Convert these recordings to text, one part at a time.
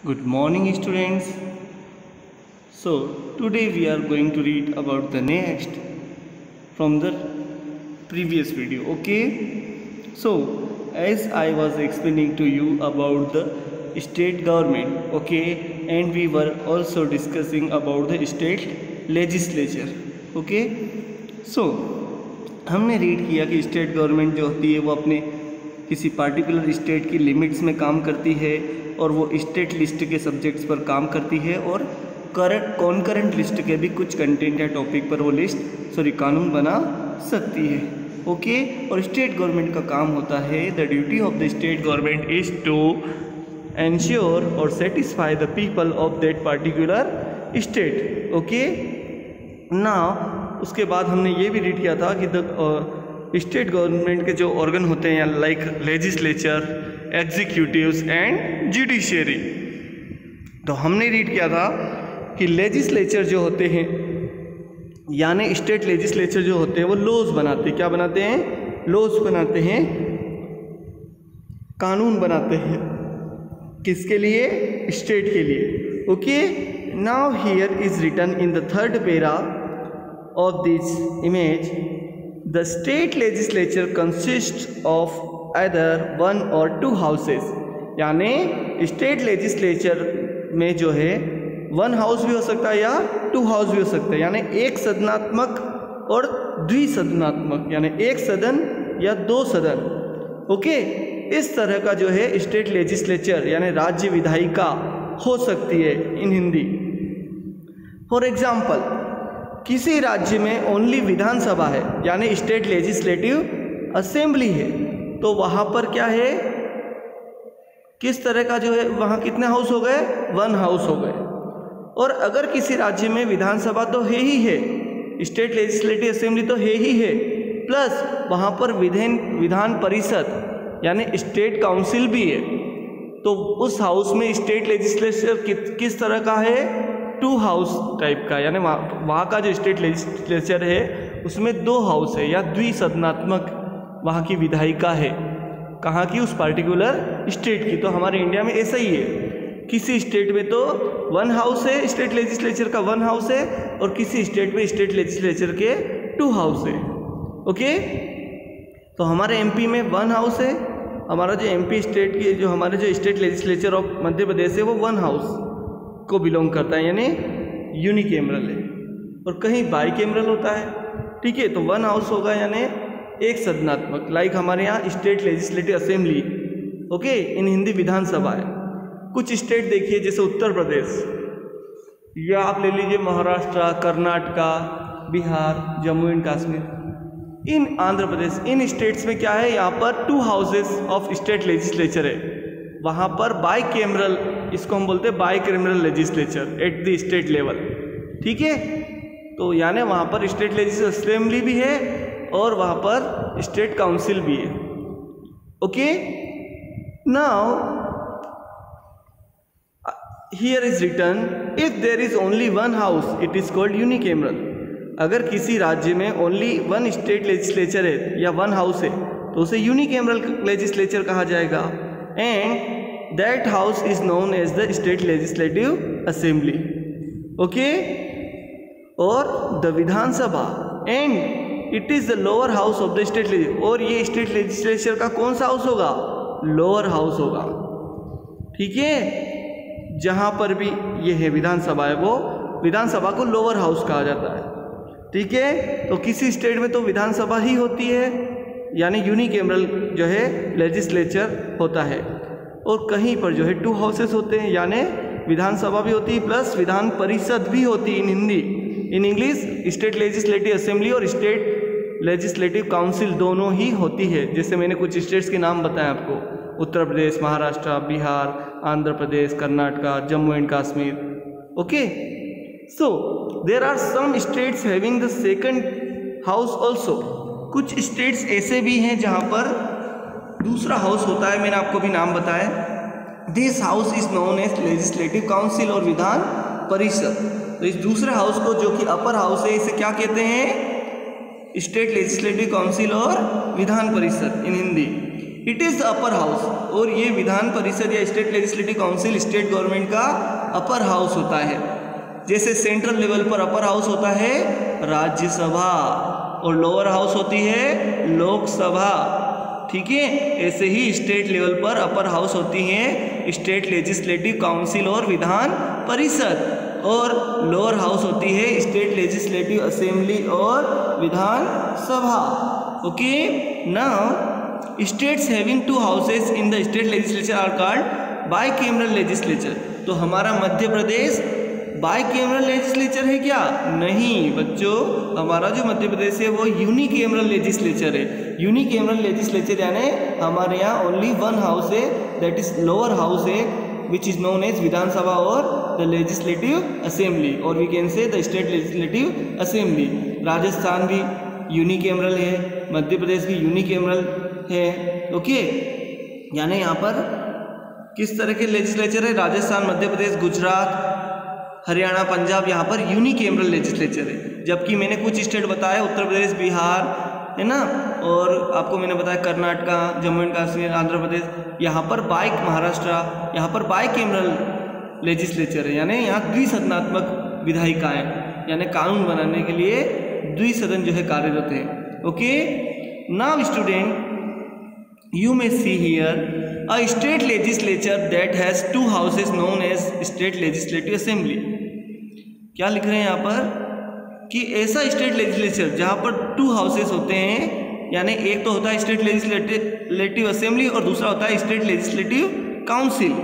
Good morning, students. So today we are going to read about the next from the previous video. Okay, so as I was explaining to you about the state government, okay, and we were also discussing about the state legislature. Okay, so हमने read किया कि state government जो होती है वो अपने किसी particular state की लिमिट्स में काम करती है और वो स्टेट लिस्ट के सब्जेक्ट्स पर काम करती है और कॉन्करेंट लिस्ट के भी कुछ कंटेंट या टॉपिक पर वो कानून बना सकती है। ओके, और स्टेट गवर्नमेंट का काम होता है, the duty of the state government is to ensure और satisfy the people of that particular state. Okay, ना उसके बाद हमने ये भी रीड किया था कि द स्टेट गवर्नमेंट के जो ऑर्गन होते हैं like legislature, executives and judiciary. तो हमने रीड किया था कि लेजिस्लेचर जो होते हैं यानी स्टेट लेजिस्लेचर जो होते हैं वो लॉज बनाते हैं। क्या बनाते हैं? लॉज बनाते हैं, कानून बनाते हैं। किसके लिए? स्टेट के लिए। Okay, now here is written in the third para of this image, the state legislature consists of either one or two houses। यानी स्टेट लेजिस्लेचर में जो है वन हाउस भी हो सकता है या टू हाउस भी हो सकता है, यानी एक सदनात्मक और द्विसदनात्मक, यानी एक सदन या दो सदन। ओके, इस तरह का जो है स्टेट लेजिस्लेचर यानी राज्य विधायिका हो सकती है इन हिंदी। फॉर एग्जाम्पल, किसी राज्य में ओनली विधानसभा है यानी स्टेट लेजिस्लेटिव असेंबली है, तो वहाँ पर क्या है, किस तरह का जो है वहाँ कितने हाउस हो गए? वन हाउस हो गए। और अगर किसी राज्य में विधानसभा तो है ही है, स्टेट लेजिस्लेटिव असेंबली तो है ही है, प्लस वहाँ पर विधान परिषद यानी स्टेट काउंसिल भी है, तो उस हाउस में स्टेट लेजिस्लेचर किस तरह का है? टू हाउस टाइप का, यानी वहाँ का जो स्टेट लेजिस्लेचर है उसमें दो हाउस है या द्विसदनात्मक वहाँ की विधायिका है। कहाँ की? उस पार्टिकुलर स्टेट की। तो हमारे इंडिया में ऐसा ही है, किसी स्टेट में तो वन हाउस है, स्टेट लेजिस्लेचर का वन हाउस है, और किसी स्टेट में स्टेट लेजिस्लेचर के टू हाउस है। ओके, तो हमारे एमपी में वन हाउस है, हमारा जो एमपी स्टेट की जो हमारे जो स्टेट लेजिस्लेचर ऑफ मध्य प्रदेश है वो वन हाउस को बिलोंग करता है यानी यूनिकैमरल है, और कहीं बाईकैमरल होता है। ठीक है, तो वन हाउस होगा यानी एक सदनात्मक, लाइक हमारे यहाँ स्टेट लेजिस्लेटिव असेंबली। ओके, इन हिंदी विधानसभा है। कुछ स्टेट देखिए जैसे उत्तर प्रदेश, या आप ले लीजिए महाराष्ट्र, कर्नाटका, बिहार, जम्मू एंड कश्मीर, इन आंध्र प्रदेश, इन स्टेट्स में क्या है, यहाँ पर two houses of state legislature है। वहाँ पर बाईकैमरल, इसको हम बोलते हैं bicameral legislature at the state level. ठीक है, तो यानी वहाँ पर स्टेट लेजिस्लेटिव असेंबली भी है और वहाँ पर स्टेट काउंसिल भी है। Okay, now here is written if there is only one house it is called unicameral. अगर किसी राज्य में ओनली वन स्टेट लेजिस्लेचर है या वन हाउस है तो उसे यूनिकैमरल लेजिस्लेचर कहा जाएगा, and that house is known as the state legislative assembly। okay, और the Vidhan Sabha and it is the lower house of the state legislature, और ये स्टेट लेजिस्लेचर का कौन सा हाउस होगा? लोअर हाउस होगा। ठीक है, जहाँ पर भी ये है विधानसभा है वो विधानसभा को लोअर हाउस कहा जाता है। ठीक है, तो किसी स्टेट में तो विधानसभा ही होती है यानी यूनिकैमरल जो है लेजिस्लेचर होता है, और कहीं पर जो है टू हाउसेस होते हैं यानी विधानसभा भी होती है प्लस विधान परिषद भी होती है in Hindi. In English state legislative assembly और स्टेट लेजिस्लेटिव काउंसिल दोनों ही होती है। जैसे मैंने कुछ स्टेट्स के नाम बताए आपको, Uttar Pradesh, Maharashtra, Bihar, Andhra Pradesh, Karnataka, Jammu and Kashmir. Okay, so there are some states having the second house also. कुछ स्टेट्स ऐसे भी हैं जहाँ पर दूसरा हाउस होता है, मैंने आपको भी नाम बताया। This house is known as legislative council और विधान परिषद। तो इस दूसरे हाउस को जो कि अपर हाउस है इसे क्या कहते हैं? स्टेट लेजिस्लेटिव काउंसिल और Vidhan Parishad in Hindi. It is the upper house, और ये विधान परिषद या state legislative council state government का अपर हाउस होता है। जैसे सेंट्रल लेवल पर अपर हाउस होता है राज्यसभा और लोअर हाउस होती है लोकसभा, ठीक है। ऐसे ही स्टेट लेवल पर अपर हाउस होती है स्टेट लेजिस्लेटिव काउंसिल और विधान परिषद, और लोअर हाउस होती है स्टेट लेजिस्लेटिव असेंबली और Vidhan Sabha. Okay, now states having 2 houses in the state legislature are called bicameral legislature. तो हमारा मध्य प्रदेश बाइकैमरल लेजिस्लेचर है क्या? नहीं बच्चों, हमारा जो मध्य प्रदेश है वो यूनिकैमरल लेजिस्लेचर है। यूनिकैमरल लेजिस्लेचर यानी हमारे यहाँ ओनली 1 हाउस है, दैट इज लोअर हाउस है, which is known as Vidhansabha और द लेजिस्लेटिव असेंबली, और we can say the state legislative assembly. Rajasthan भी यूनिकैमरल है, मध्य प्रदेश भी यूनिकैमरल है। ओके, यानी यहाँ पर किस तरह के लेजिस्लेचर है? राजस्थान, मध्य प्रदेश, गुजरात, हरियाणा, पंजाब, यहाँ पर यूनिकैमरल लेजिस्लेचर है। जबकि मैंने कुछ स्टेट बताया, उत्तर प्रदेश, बिहार, है ना, और आपको मैंने बताया कर्नाटका, जम्मू एंड कश्मीर, आंध्र प्रदेश, यहाँ पर महाराष्ट्र, यहाँ पर बाइकैमरल लेजिस्लेचर है, यानी यहाँ द्विसदनात्मक विधायिकाएं, यानी कानून बनाने के लिए द्विसदन जो है कार्यरत है। Okay, now student you may see here a state legislature that has 2 houses known as state legislative assembly। क्या लिख रहे हैं यहाँ पर कि ऐसा स्टेट लेजिस्लेचर जहाँ पर 2 हाउसेस होते हैं, यानी एक तो होता है स्टेट लेजिस्लेटिव असेंबली और दूसरा होता है state legislative council,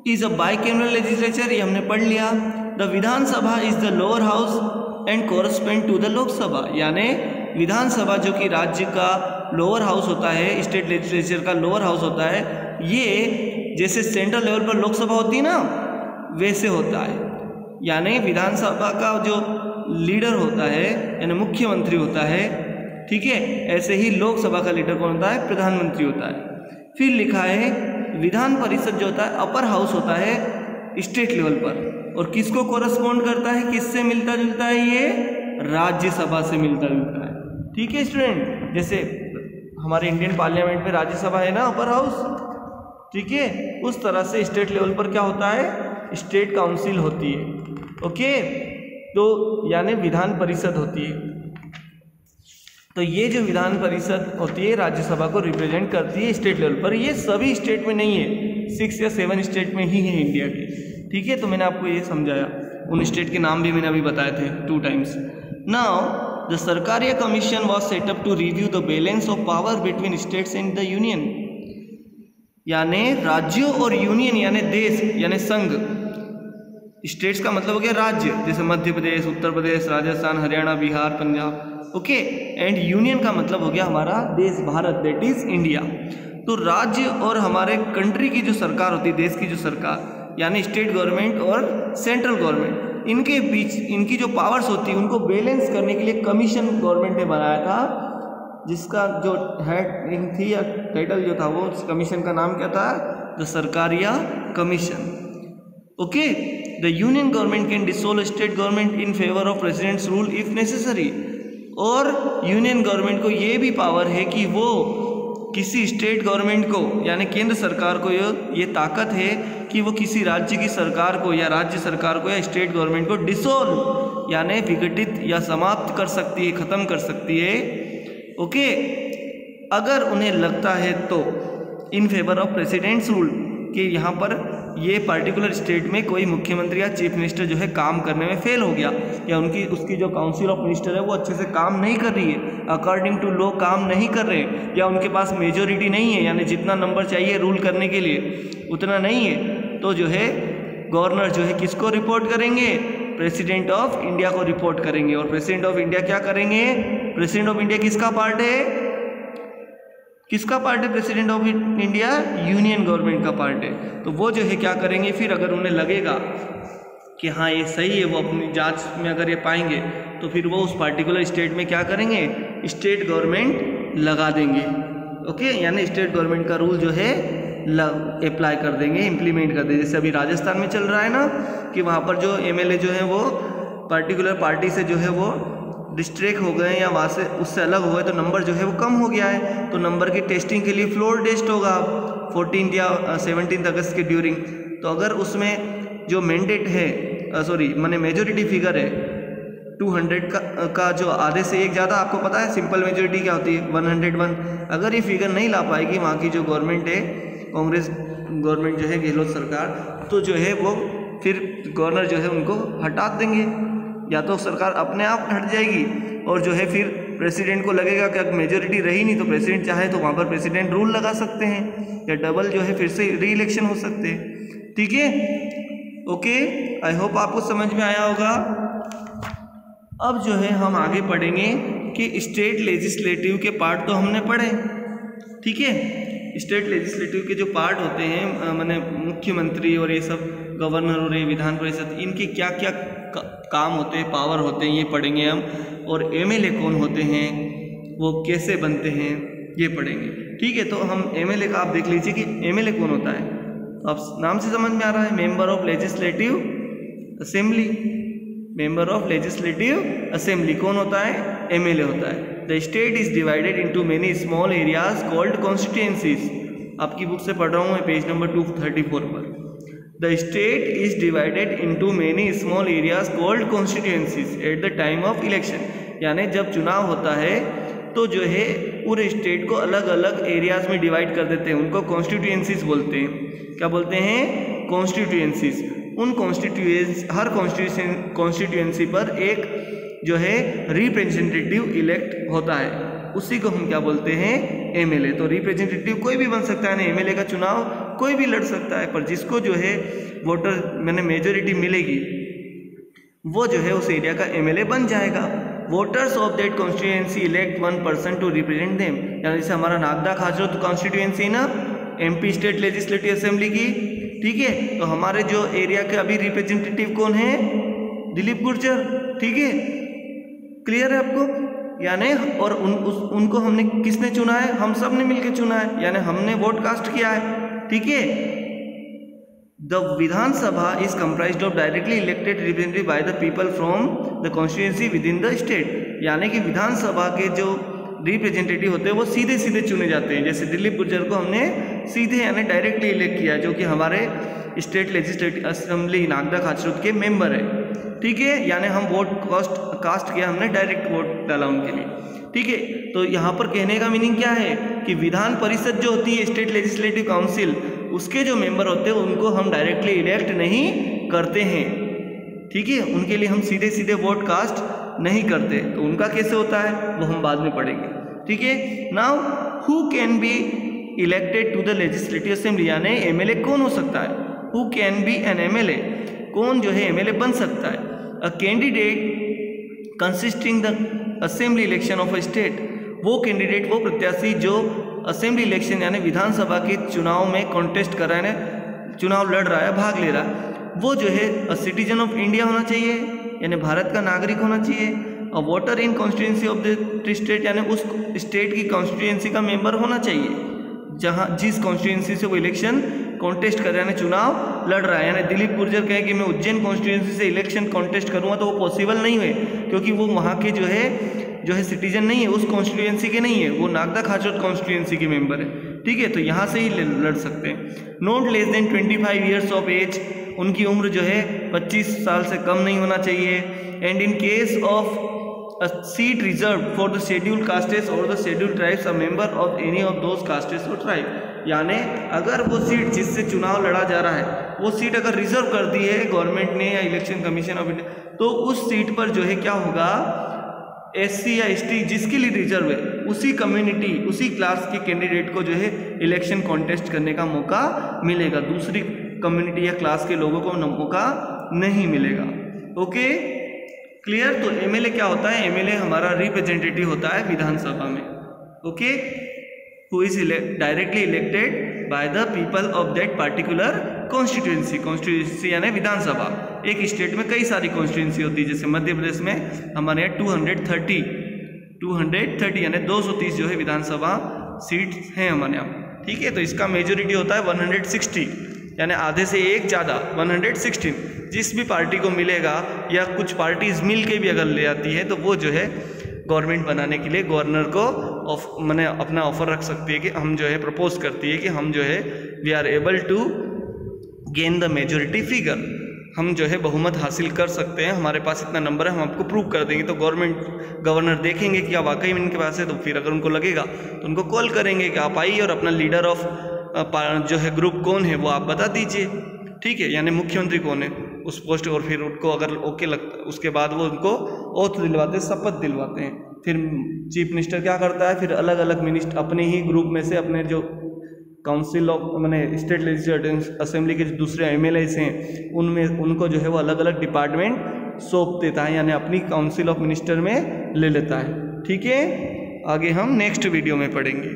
is a bicameral legislature, ये हमने पढ़ लिया। The Vidhan Sabha is the lower house and correspond to the Lok Sabha, यानी विधानसभा जो कि राज्य का लोअर हाउस होता है, स्टेट लेजिस्लेचर का लोअर हाउस होता है, ये जैसे सेंट्रल लेवल पर लोकसभा होती है ना, वैसे होता है। यानी विधानसभा का जो लीडर होता है यानी मुख्यमंत्री होता है, ठीक है, ऐसे ही लोकसभा का लीडर कौन होता है? प्रधानमंत्री होता है। फिर लिखा है विधान परिषद जो होता है अपर हाउस होता है स्टेट लेवल पर, और किसको कोरस्पॉन्ड करता है, किससे मिलता जुलता है? ये राज्यसभा से मिलता जुलता है। ठीक है स्टूडेंट, जैसे हमारे इंडियन पार्लियामेंट में राज्यसभा है ना अपर हाउस, ठीक है, उस तरह से स्टेट लेवल पर क्या होता है? स्टेट काउंसिल होती है। ओके, तो यानी विधान परिषद होती है। तो ये जो विधान परिषद होती है राज्यसभा को रिप्रेजेंट करती है स्टेट लेवल पर। ये सभी स्टेट में नहीं है, 6 या 7 स्टेट में ही है इंडिया के, ठीक है। तो मैंने आपको ये समझाया, उन स्टेट के नाम भी मैंने अभी बताए थे 2 times. Now the Sarkaria commission was set up to review the balance of power between states and the union, यानी राज्यों और यूनियन यानी देश यानी संघ। स्टेट्स का मतलब हो गया राज्य, जैसे Madhya Pradesh, Uttar Pradesh, Rajasthan, Haryana, Bihar, Punjab. Okay, and union का मतलब हो गया हमारा देश भारत, दैट इज इंडिया। तो राज्य और हमारे कंट्री की जो सरकार होती है, देश की जो सरकार यानी स्टेट गवर्नमेंट और सेंट्रल गवर्नमेंट, इनके बीच इनकी जो पावर्स होती है उनको बैलेंस करने के लिए कमीशन गवर्नमेंट ने बनाया था, जिसका जो हेड थी या टाइटल जो था वो उस कमीशन का नाम क्या था? The Sarkaria commission. Okay, the union government can dissolve state government in favour of presidents rule if necessary, और यूनियन गवर्नमेंट को ये भी पावर है कि वो किसी स्टेट गवर्नमेंट को यानी केंद्र सरकार को ये ताकत है कि वो किसी राज्य की सरकार को या राज्य सरकार को या स्टेट गवर्नमेंट को डिसोल्व यानी विघटित या समाप्त कर सकती है, ख़त्म कर सकती है। ओके, अगर उन्हें लगता है तो in favour of presidents rule कि यहाँ पर ये पर्टिकुलर स्टेट में कोई मुख्यमंत्री या चीफ मिनिस्टर जो है काम करने में फेल हो गया, या उसकी जो काउंसिल ऑफ मिनिस्टर है वो अच्छे से काम नहीं कर रही है, अकॉर्डिंग टू लॉ काम नहीं कर रहे, या उनके पास मेजोरिटी नहीं है यानी जितना नंबर चाहिए रूल करने के लिए उतना नहीं है, तो जो है गवर्नर जो है किसको रिपोर्ट करेंगे? प्रेसिडेंट ऑफ इंडिया को रिपोर्ट करेंगे। और प्रेसिडेंट ऑफ इंडिया क्या करेंगे? प्रेसिडेंट ऑफ इंडिया किसका पार्ट है? किसका पार्ट है president of India? Union government का पार्ट है। तो वो जो है क्या करेंगे फिर, अगर उन्हें लगेगा कि हाँ ये सही है, वो अपनी जांच में अगर ये पाएंगे तो फिर वो उस पर्टिकुलर स्टेट में क्या करेंगे? स्टेट गवर्नमेंट लगा देंगे। ओके, यानी स्टेट गवर्नमेंट का रूल जो है अप्लाई कर देंगे, इम्प्लीमेंट कर देंगे। जैसे अभी राजस्थान में चल रहा है ना कि वहाँ पर जो एमएलए जो है वो पर्टिकुलर पार्टी से जो है वो डिस्ट्रैक्ट हो गए या वहाँ से उससे अलग हो गए तो नंबर जो है वो कम हो गया है, तो नंबर की टेस्टिंग के लिए फ्लोर टेस्ट होगा 14 या 17 अगस्त के ड्यूरिंग। तो अगर उसमें जो मैंडेट है माने मेजोरिटी फिगर है 200 का जो आधे से एक ज़्यादा, आपको पता है सिंपल मेजोरिटी क्या होती है 101। अगर ये फिगर नहीं ला पाएगी वहाँ की जो गवर्नमेंट है, कांग्रेस गवर्नमेंट जो है, गहलोत सरकार, तो जो है वो फिर गवर्नर जो है उनको हटा देंगे, या तो सरकार अपने आप हट जाएगी और जो है फिर प्रेसिडेंट को लगेगा कि अगर मेजोरिटी रही नहीं तो प्रेसिडेंट चाहे तो वहाँ पर प्रेसिडेंट रूल लगा सकते हैं, या डबल जो है फिर से री इलेक्शन हो सकते हैं। ठीक है, ओके, आई होप आपको समझ में आया होगा। अब जो है हम आगे पढ़ेंगे कि स्टेट लेजिस्लेटिव के पार्ट तो हमने पढ़े, ठीक है। स्टेट लेजिस्लेटिव के जो पार्ट होते हैं माने मुख्यमंत्री और ये सब गवर्नर और ये विधान परिषद, इनके क्या क्या काम होते हैं, पावर होते हैं, ये पढ़ेंगे हम। और एमएलए कौन होते हैं, वो कैसे बनते हैं, ये पढ़ेंगे। ठीक है, तो हम एमएलए का आप देख लीजिए कि एमएलए कौन होता है। तो आप नाम से समझ में आ रहा है, member of legislative assembly. Member of legislative assembly कौन होता है, एमएलए होता है। The state is divided into many small areas called constituencies. आपकी बुक से पढ़ रहा हूँ मैं, पेज नंबर 234 पर। The state is divided into many small areas called constituencies at the time of election. यानी जब चुनाव होता है तो जो है पूरे स्टेट को अलग अलग एरियाज में डिवाइड कर देते हैं, उनको कॉन्स्टिट्यूएंसीज बोलते हैं। क्या बोलते हैं, कॉन्स्टिट्यूएंसीज। उन हर कॉन्स्टिट्यूएंसी पर एक जो है रिप्रेजेंटेटिव इलेक्ट होता है, उसी को हम क्या बोलते हैं, एमएलए। तो रिप्रेजेंटेटिव कोई भी बन सकता है ना, एमएलए का चुनाव कोई भी लड़ सकता है, पर जिसको जो है वोटर मैंने मेजोरिटी मिलेगी वो जो है उस एरिया का एमएलए बन जाएगा। Voters of that constituency elect 1 person to represent them. यानी जैसे हमारा नागदा खाचर कॉन्स्टिट्यूएंसी ना एमपी स्टेट लेजिस्लेटिव असेंबली की, ठीक है, तो हमारे जो एरिया के अभी रिप्रेजेंटेटिव कौन है, दिलीप गुर्जर। ठीक है, क्लियर है आपको। यानी और उनको हमने किसने चुना है, हम सब ने मिलकर चुना है, यानी हमने वोट कास्ट किया है। ठीक है, the Vidhan Sabha is comprised of directly elected representative by the people from the constituency with in the state. यानी कि विधानसभा के जो रिप्रेजेंटेटिव होते हैं वो सीधे सीधे चुने जाते हैं। जैसे दिलीप गुर्जर को हमने सीधे यानी डायरेक्टली इलेक्ट किया, जो कि हमारे स्टेट लेजिस्लेटिव असेंबली नागदा खाचर के मेंबर है। ठीक है, यानी हम वोट कास्ट किया, हमने डायरेक्ट वोट डाला उनके लिए। ठीक है, तो यहाँ पर कहने का मीनिंग क्या है कि विधान परिषद जो होती है, स्टेट लेजिस्लेटिव काउंसिल, उसके जो मेंबर होते हैं उनको हम डायरेक्टली इलेक्ट नहीं करते हैं। ठीक है, उनके लिए हम सीधे सीधे वोट कास्ट नहीं करते। तो उनका कैसे होता है वो हम बाद में पढ़ेंगे। ठीक है, now who can be elected to the legislative assembly, यानी एमएलए कौन हो सकता है, who can be an MLA, कौन जो है एमएलए बन सकता है। A candidate contesting the assembly election of a state, वो कैंडिडेट, वो प्रत्याशी जो असेंबली इलेक्शन यानी विधानसभा के चुनाव में कॉन्टेस्ट कर रहा है, चुनाव लड़ रहा है, भाग ले रहा है, वो जो है अ सिटीजन ऑफ इंडिया होना चाहिए, यानी भारत का नागरिक होना चाहिए। A voter in constituency of the state, यानी उस स्टेट की कॉन्स्टिट्यूएंसी का मेंबर होना चाहिए जहाँ जिस कॉन्स्टिट्यूएंसी से वो इलेक्शन कॉन्टेस्ट कर रहा है, चुनाव लड़ रहा है। यानी दिलीप गुर्जर कहे कि मैं उज्जैन कॉन्स्टिट्यूएंसी से इलेक्शन कॉन्टेस्ट करूँगा तो वो पॉसिबल नहीं हुए, क्योंकि वो वहाँ के जो है सिटीजन नहीं है, उस कॉन्स्टिट्यूएंसी के नहीं है, वो नागदा खाचर कॉन्स्टिट्यूएंसी के मेंबर है। ठीक है, तो यहाँ से ही लड़ सकते हैं। Not less than 25 years of age, उनकी उम्र जो है 25 साल से कम नहीं होना चाहिए। And in case of a seat reserved for the scheduled castes or the scheduled tribes, a member of any of those castes or tribe। यानी अगर वो सीट जिससे चुनाव लड़ा जा रहा है वो सीट अगर रिजर्व कर दी है गवर्नमेंट ने या इलेक्शन कमीशन ऑफ इंडिया, तो उस सीट पर जो है क्या होगा, एससी या एसटी जिसके लिए रिजर्व है उसी कम्युनिटी उसी क्लास के कैंडिडेट को जो है इलेक्शन कॉन्टेस्ट करने का मौका मिलेगा, दूसरी कम्युनिटी या क्लास के लोगों को मौका नहीं मिलेगा। Okay, clear. तो एमएलए क्या होता है, एमएलए हमारा रिप्रेजेंटेटिव होता है विधानसभा में। Okay, who is directly elected by the people of that particular constituency यानी विधानसभा। एक स्टेट में कई सारी कॉन्स्टिट्यूएंसी होती है, जैसे मध्य प्रदेश में हमारे यहाँ 230 यानी 230 जो है विधानसभा सीट हैं हमारे यहाँ। ठीक है, तो इसका मेजोरिटी होता है 160। यानी आधे से एक ज़्यादा 116 जिस भी पार्टी को मिलेगा या कुछ पार्टीज मिल के भी अगर ले आती है तो वो जो है गवर्नमेंट बनाने के लिए गवर्नर को मैंने अपना ऑफर रख सकती है कि हम जो है प्रपोज करती है कि हम जो है we are able to gain the majority figure, हम जो है बहुमत हासिल कर सकते हैं, हमारे पास इतना नंबर है, हम आपको प्रूव कर देंगे। तो गवर्नर देखेंगे कि वाकई में इनके पास है, तो फिर अगर उनको लगेगा तो उनको कॉल करेंगे कि आप आइए और अपना लीडर ऑफ जो है ग्रुप कौन है वो आप बता दीजिए, ठीक है, यानी मुख्यमंत्री कौन है उस पोस्ट। और फिर उनको अगर ओके लगता है उसके बाद वो उनको ओथ दिलवाते हैं, शपथ दिलवाते हैं। फिर चीफ मिनिस्टर क्या करता है, फिर अलग अलग मिनिस्टर अपने ही ग्रुप में से अपने जो काउंसिल ऑफ मैंने स्टेट लेजिस्लेटिव असेंबली के जो दूसरे MLAs हैं उनमें उनको जो है वो अलग अलग डिपार्टमेंट सौंप देता है, यानी अपनी काउंसिल ऑफ मिनिस्टर में ले लेता है। ठीक है, आगे हम नेक्स्ट वीडियो में पढ़ेंगे।